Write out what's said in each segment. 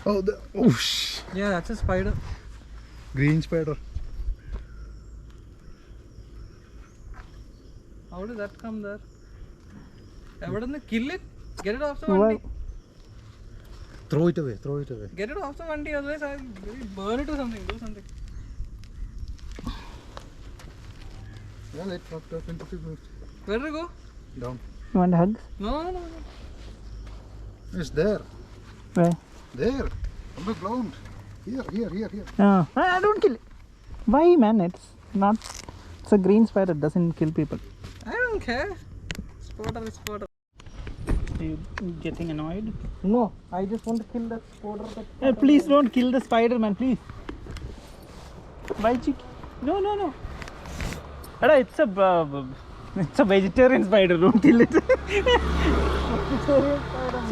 Oh, Yeah, that's a spider. Green spider. How did that come there? Why didn't they kill it? Get it off the Vandi. Throw it away. Throw it away. Get it off the Vandi, otherwise I'll burn it or something. Do something. Yeah, it fucked up into 2 minutes. Where did it go? Down. You want hugs? No. It's there. Where? There. On the ground. Here. No, I don't kill it. Why, man? It's not. It's a green spider. It doesn't kill people. I don't care. Spotter is spotter. Are you getting annoyed? No, I just want to kill that spotter. Hey, please don't kill the spider, man. Please. Why, chicky? No. Ada, it's a vegetarian spider. Don't kill it. It's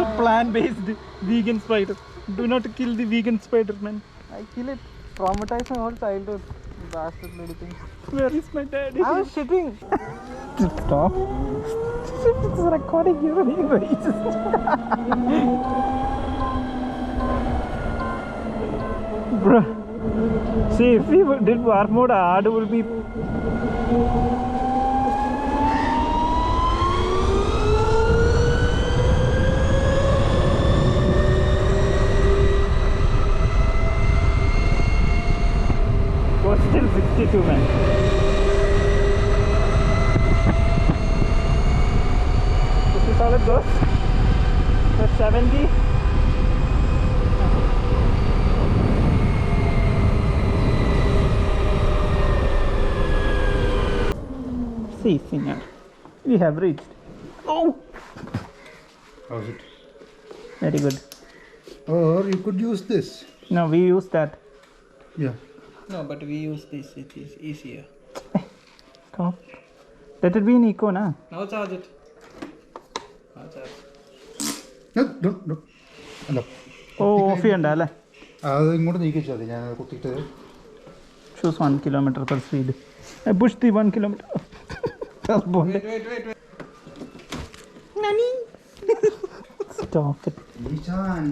a plant-based vegan spider. Do not kill the vegan spider, man. I kill it. Traumatize my whole childhood. Bastard little thing. Where is my daddy? I was shitting. Stop. It's recording you anyway. Bro. See, if we did war mode hard, it will be. Was still 62, man. This is how it goes. That's 70. See, singer. We have reached. Oh! How's it? Very good. Or you could use this. No, we use that. Yeah. No, but we use this. It is easier. Come. Let it be in eco, na? Now charge it. Now charge. No. അല്ല of ചെയ്യണ്ടല്ലേ? അത് ഇങ്ങോട്ട് നീക്കിച്ചാൽ മതി. ഞാൻ കുത്തിയിട്ട് Choose 1 kilometer per speed. I push the 1 kilometer. Wait. Nani? Stop it. Nishan.